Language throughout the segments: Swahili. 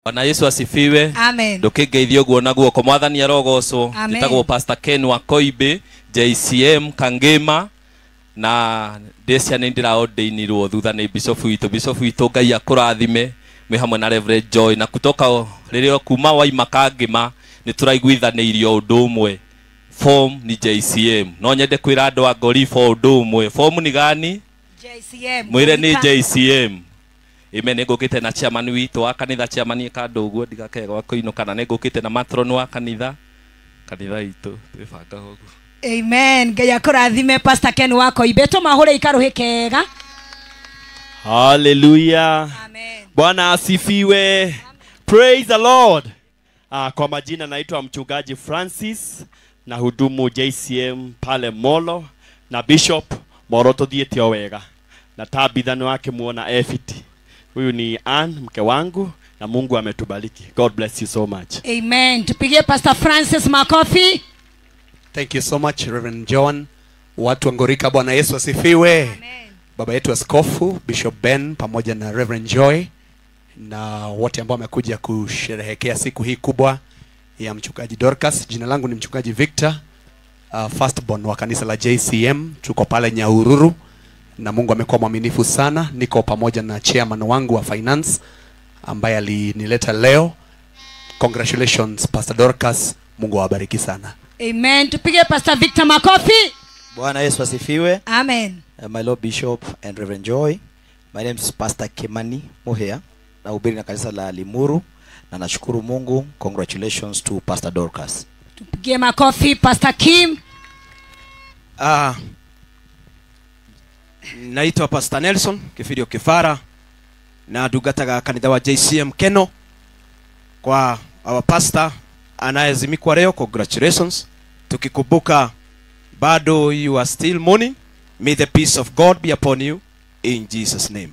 Bwana Yesu asifiwe. Amen. Ndukigeithio guona guoko mwathani arogocwo. Njitagwo Pastor Ken wa Koibe, JCM Kangema, na ndecia ni ndiraordeinirwo thutha ni bishop witu Ngai akurathime mwe hamwe na Reverend Joy, na kutoka ririo kuma Waima Kangema ni turaiguithaniirio undu umwe. Form ni JCM. No nyende kwira andu a Ngorifo undu umwe. Form ni gani? JCM. Mwire ni JCM. Amen. Ngukite na chairman witu wa kanitha, chairman ikandu uguo ndigakege gwa kuinuka, na ngukite na matron wa kanitha itu twibanga uguo. Amen. Ngai akurathime Pastor Ken wa Koibe, tumahure ikaruhi kega. Hallelujah. Amen. Bwana asifiwe. Amen. Praise the Lord. Kwa majina naitwa mchungaji Francis, na hudumu JCM pale Molo, na Bishop Moroto Dietio wega, na Tabitha wake muona Efiti. Huyu ni Ann, mke wangu, na Mungu ametubariki. God bless you so much. Amen. Tupigie Pastor Francis makofi. Thank you so much Reverend John. Watu wa Ngorika, Bwana Yesu asifiwe. Amen. Baba yetu askofu Bishop Ben pamoja na Reverend Joy na wote ambao wamekuja kusherehekea siku hii kubwa ya mchungaji Dorcas. Jina langu ni mchungaji Victor, firstborn wa kanisa la JCM. Tuko pale Nyahururu na Mungu amekuwa mwaminifu sana. Niko pamoja na chairman wangu wa finance ambaye alinileta leo. Congratulations Pastor Dorcas. Mungu awabariki sana. Amen. Tupige Pastor Victor makofi. Bwana Yesu asifiwe. Amen. My Lord Bishop and Reverend Joy. My name is Pastor Kimani Mohea, na hubiri na kanisa la Limuru, na nashukuru Mungu. Congratulations to Pastor Dorcas. Tupige makofi Pastor Kim. Naitwa Pastor Nelson Kifirio Kifara, na ndungataga kanitha wa JCM Keno. Kwa our pastor anayezimikwa leo, congratulations. Tukikumbuka bado you are still mourning. May the peace of God be upon you in Jesus name.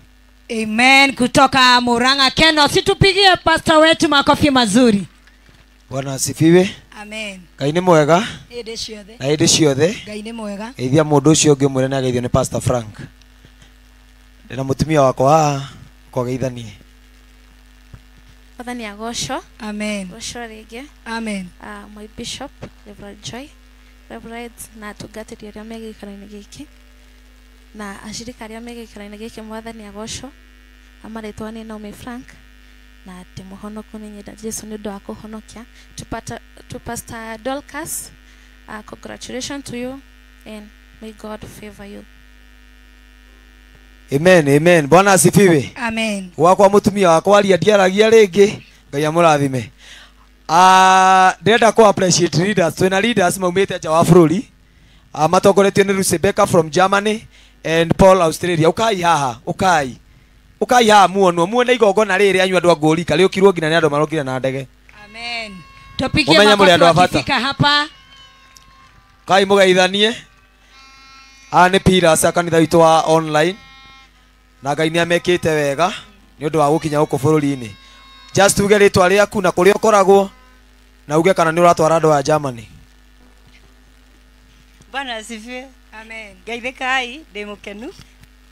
Amen. Kutoka Muranga Keno, situpigie pastor wetu makofi mazuri. Bwana asifiwe. Amen. Ngai ni mwega. Ede ciothe. Na ede ciothe. Ngai ni mwega. Geithia mundu ucio ungi mwire na geithio ni Pastor Frank. Ndina mutumia wakwa kwa geithanie. Mwathani agocwo. Amen. Gocwo ringi. Amen. My Bishop Reverend Joy, Reverend na tungatiri aria me gikaraini giki, na ashirika aria me gikaraini giki, Mwathani agocwo. Amaretwa ni Naomi Frank, na timuhonoku ni nyenda Jesu ni ndo akuhonokia. To Pastor Dorcas, congratulations to you and may God favor you. Amen, amen. Bwana asifiwe. Amen. Wakwa mutumia wakwa ndiaragia ringi, Ngai amurathime. Ndenda ko appreciate leaders. Twina leaders maumite nja wa bururi. Matongoretio ni Rebecca from Germany and Paul Australia. Ukai haha, ukai haha muone igongona riri anyu andu a Ngorika riukirwo ngina ni andu marokira na ndege. Amen. Tupigie makofi wakifika hapa. Kai mugeithanie. Ni Pillars akanitha witu wa online, na Ngai ni amekite wega ni undu wa gukinya guku bururi-ini. Just uge ritwa riaku na kuria ukoragwo, na uge kana ni uratwara andu a Germany. Bwana asifiwe. Amen. Geithikai ndimukenu.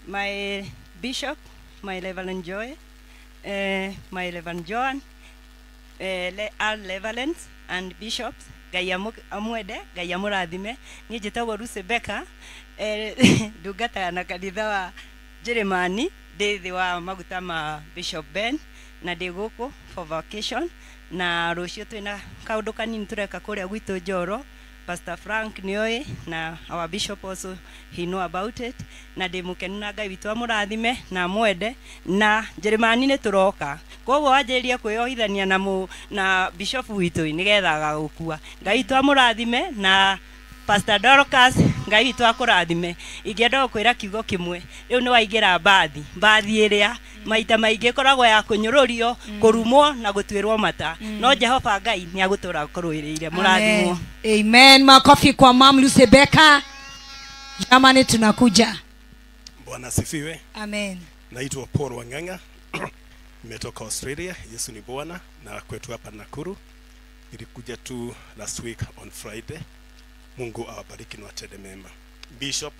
My Bishop, my Reverend Joy, my Reverend John, all Reverends and Bishops, Ngai amwende, Ngai amurathime. Ni njitagwo Rebecca, ndungataga na kanitha wa Jeremani, ndithi wa maguta ma Bishop Ben, na ndi guku for vacation, na rucio twina kaundu kanini tureka kuria gwitu Njoro. Pastor Frank nioi, na our Bishop also he know about it, na ndimukenu na Ngai witu amurathime na mwende, na Jeremani ni turoka. Koguo anjiria kwiohithania na Bishop witu nigetha gukua. Ngai witu amurathime, na Pastor Dorcas Ngai witu akurathime. Ingienda kwira kiugo kimwe, riu ni waingira mbathi iria maita maingi koragwo ya kunyururio, kurumwo na gutwirwo mata. No Jehova Ngai ni agutura kuruiriire. Murathimwo. Amen. Makofi kwa Mam Rebecca. Jamani tunakuja. Bwana asifiwe. Amen. Naitwa Paul Wanganga. Nimetoka Australia. Yesu ni Bwana, na kwetu hapa Nakuru. Nilikuja tu last week on Friday. Mungu awabariki na watende mema. Bishop,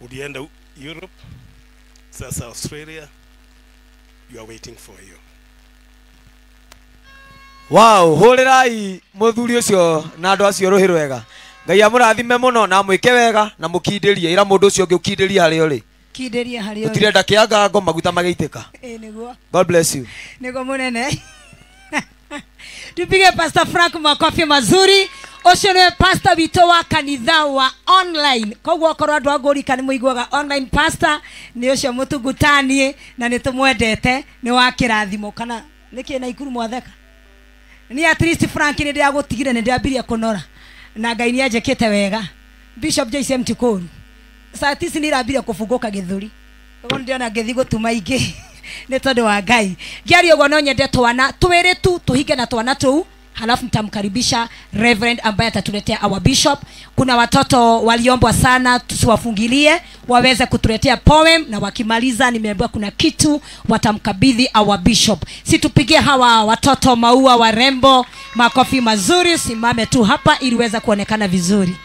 ulienda Europe, sasa Australia, you are waiting for you. Wow, hurirai muthuri ucio na andu acio ruhi rwega. Ngai amurathime muno na mwike wega na mukindirie ira mundu ucio ngiukindiria hari uri. Kindiria hari uri. Utirenda kianga ngo maguta mageitika. Niguo. God bless you. Niguo munene. Tupige Pastor Frank makofi mazuri. Ucio ni pastor wito wa kanitha wa online. Koguo korwo andu aguri kani muiguaga online pastor ni ucio mutugutanie na nitumwendete ni wa kirathimo kana niki na ikuru mwatheka. Ni at least Frank ni ndia gutigire ni ndiambiria kunora na Ngai ni anjekete wega. Bishop JCM Tikuru satisi ni rambiria kufunguka githuri koguo ndiona ngithi gutuma ingi ni tondu wa Ngai ngiari ugo no nyende twana twiri tu tuhige na twana tu halafu mtamkaribisha Reverend ambaye atatuletea our bishop. Kuna watoto waliombwa sana tusiwafungilie waweze kutuletea poem na wakimaliza nimeambiwa kuna kitu watamkabidhi our bishop. Situpigie hawa watoto maua warembo makofi mazuri. Simame tu hapa ili uweze kuonekana vizuri.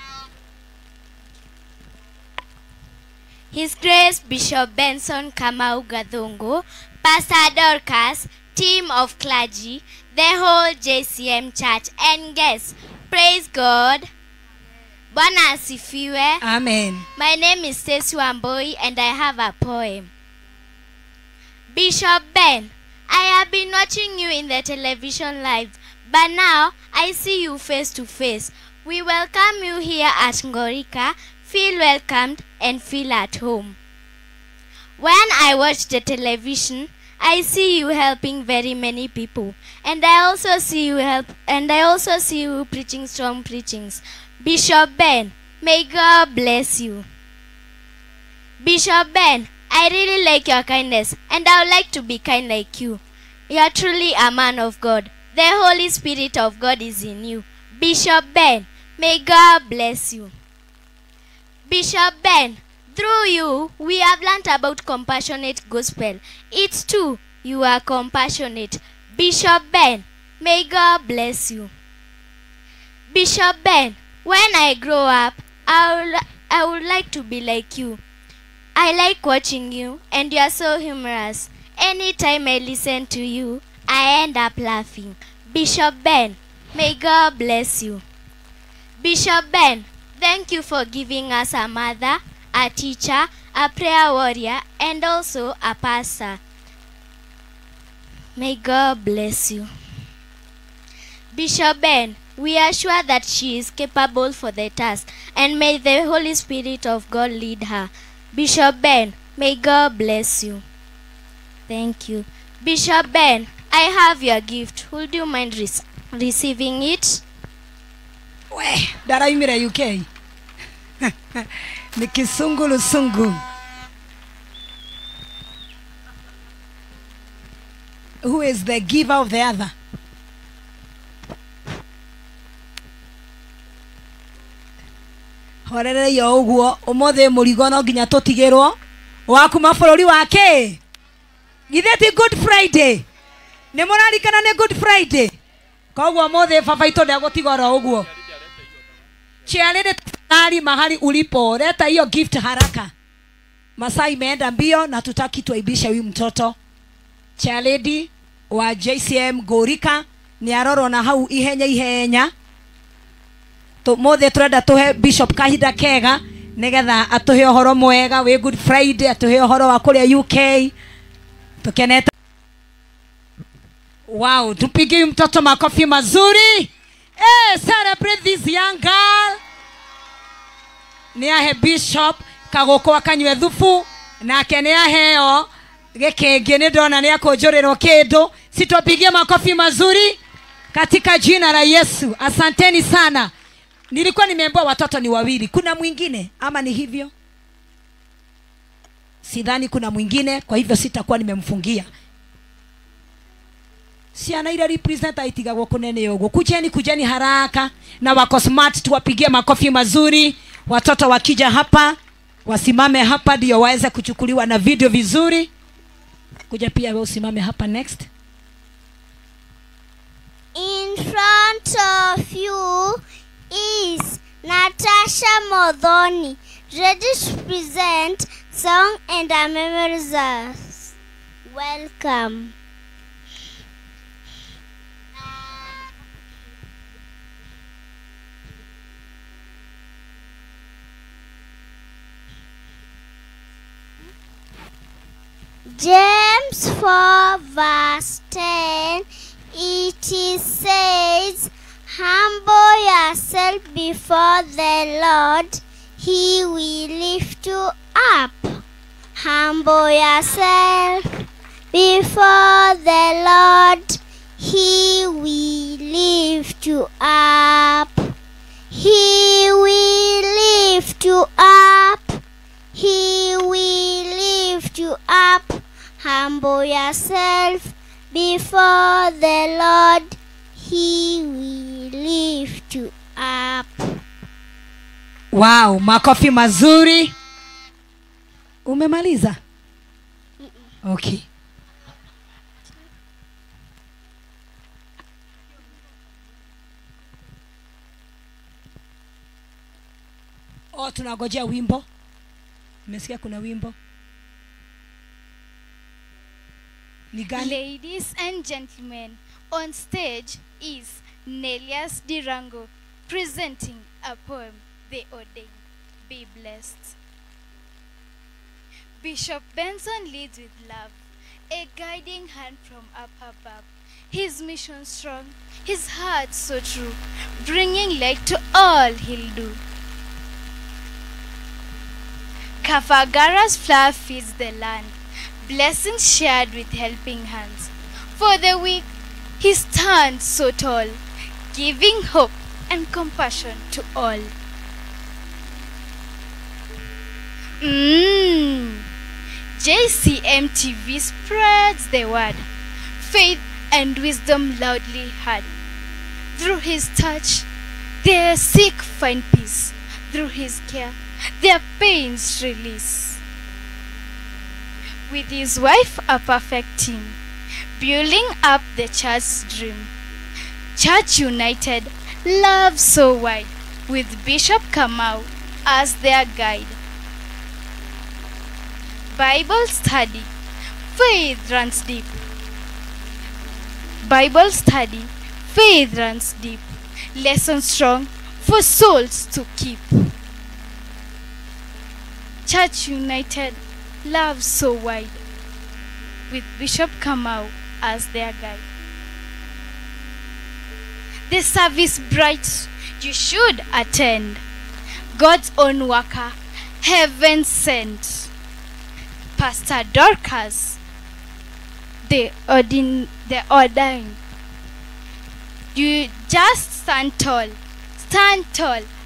His Grace Bishop Benson Kamau Gathungu, Pastor Dorcas, team of clergy, the whole JCM church and guests. Praise God. Bwana asifiwe. Amen. My name is Stacey Wamboi and I have a poem. Bishop Ben, I have been watching you in the television live, but now I see you face to face. We welcome you here at Ngorika. Feel welcomed and feel at home. When I watch the television, I see you helping very many people, and I also see you preaching strong preachings. Bishop Ben, may God bless you. Bishop Ben, I really like your kindness, and I would like to be kind like you. You are truly a man of God. The Holy Spirit of God is in you. Bishop Ben, may God bless you. Bishop Ben, through you, we have learned about compassionate gospel. It's true, you are compassionate. Bishop Ben, may God bless you. Bishop Ben, when I grow up, I would like to be like you. I like watching you, and you are so humorous. Anytime I listen to you, I end up laughing. Bishop Ben, may God bless you. Bishop Ben, thank you for giving us a mother, a teacher, a prayer warrior, and also a pastor. May God bless you. Bishop Ben, we are sure that she is capable for the task, and may the Holy Spirit of God lead her. Bishop Ben, may God bless you. Thank you. Bishop Ben, I have your gift. Would you mind receiving it? We, daraimira UK. Ni kisungulu sungu. Who is the giver of the other? Horere yo uguo umothe murigo no nginya tutigirwo waku mabũrũri wake. Githeti Good Friday. Ni murarikana ni Good Friday. Koguo mothe baba itu ndagũtigora uguo. Chiarede tafadhali mahali ulipo leta hiyo gift haraka. Masaa imeenda mbio na tutaki tuaibisha huyu mtoto. Chiaredi wa JCM Gorika ni aroro na hau ihenya. Mothe turenda tuhe Bishop kahinda kega nigetha atuhe uhoro mwega we Good Friday, atuhe uhoro wa kuria UK. Tukeneta. Wow, tupige mtoto makofi mazuri. Celebrate this young girl. Ni ahe Bishop kagoko akanywe thufu na kene aheo gekenge ni ndona ni akonjorero kindu. Sitopigie makofi mazuri katika jina la Yesu. Asanteni sana. Nilikuwa nimeambiwa watoto ni wawili. Kuna mwingine ama ni hivyo? Sidhani kuna mwingine, kwa hivyo sitakuwa nimemfungia. Si anaira representa itigagwo kunene yogo. Kujeni haraka na wako smart, tuwapigie makofi mazuri. Watoto wakija hapa wasimame hapa ndio waweze kuchukuliwa na video vizuri. Kuja pia wewe usimame hapa next. In front of you is Natasha Modhoni, ready to present song and a memory verse. Welcome. James 4 verse 10, it says, humble yourself before the Lord, he will lift you up. Humble yourself before the Lord, he will lift you up. He will lift you up. He will lift you up. Humble yourself before the Lord, he will lift you up. Wow, makofi mazuri. Umemaliza? Okay. Oh, tunagojea wimbo. Umesikia kuna wimbo? Ni gani? Ladies and gentlemen, on stage is Nelias Dirango presenting a poem, The Ordained. Be blessed. Bishop Benson leads with love, a guiding hand from up above. His mission strong, his heart so true, bringing light to all he'll do. Kafagara's flower feeds the land, blessings shared with helping hands. For the weak, he stands so tall, giving hope and compassion to all. JCM TV spreads the word, faith and wisdom loudly heard. Through his touch, their sick find peace. Through his care, their pains release. With his wife a perfect team, building up the church's dream. Church united, love so wide, with Bishop Kamau as their guide. Bible study, faith runs deep. Bible study, faith runs deep. Lesson strong for souls to keep. Church united, love so wide, with Bishop Kamau as their guide. The service bright, you should attend. God's own worker, heaven sent. Pastor Dorcas, the ordained. You just stand tall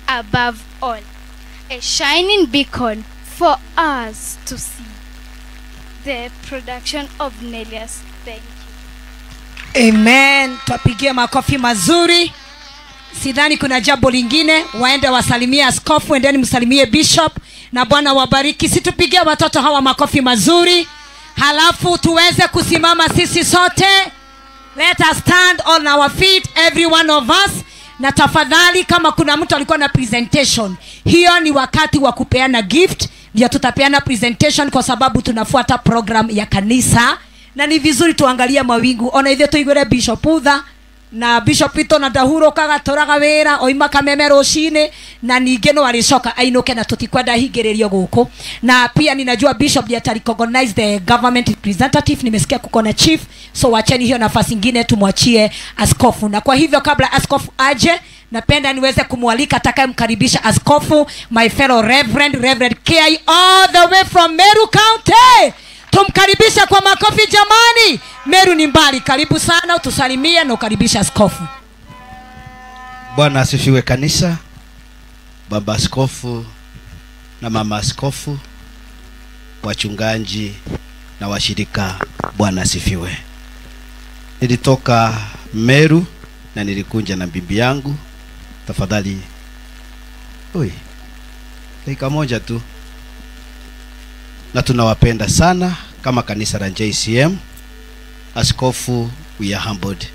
above all. A shining beacon for us to see. The production of Nelias. Thank you. Amen. Tupigie makofi mazuri. Sidhani kuna jambo lingine. Waende wasalimie askofu, endeni msalimie bishop, na Bwana wabariki. Situpigie watoto hawa makofi mazuri. Halafu tuweze kusimama sisi sote. Let us stand on our feet, every one of us. Na tafadhali kama kuna mtu alikuwa na presentation, hiyo ni wakati wa kupeana gift. Ndio tutapeana presentation kwa sababu tunafuata program ya kanisa. Na ni vizuri tuangalia mawingu. Ona hivyo tuigure Bishop Utha na Bishop Ito na Dahuro kagatoraga wera oima kameme roshine na ningeno walishoka ainuke na tutikwenda higiririo guku. Na pia ninajua Bishop ndiye recognize the government representative, nimesikia kuko na chief, so wacheni hiyo nafasi nyingine tumwachie askofu. Na kwa hivyo kabla askofu aje, napenda niweze kumwalika atakayemkaribisha askofu, my fellow Reverend K all the way from Meru County. Tumkaribisha kwa makofi jamani. Meru ni mbali, karibu sana, utusalimie na ukaribisha askofu. Bwana asifiwe kanisa. Baba askofu na mama askofu, wachungaji na washirika, Bwana asifiwe. Nilitoka Meru na nilikunja na bibi yangu. Tafadhali dakika moja tu. Na tunawapenda sana kama kanisa la JCM. Askofu, we are humbled.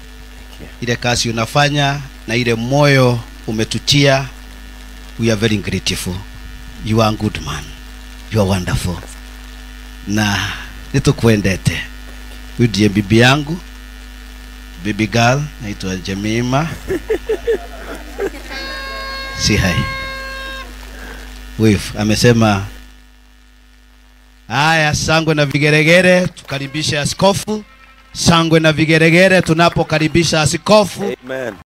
Ile kazi unafanya na ile moyo umetutia, we are very grateful. You are a good man. You are wonderful. Na nitukuendete. Huyu ndiye bibi yangu. Baby girl, naitwa Jemima. Si hai. Wave amesema Haya, sangwe na vigeregere tukaribishe askofu. Sangwe na vigeregere tunapokaribisha askofu. Amen.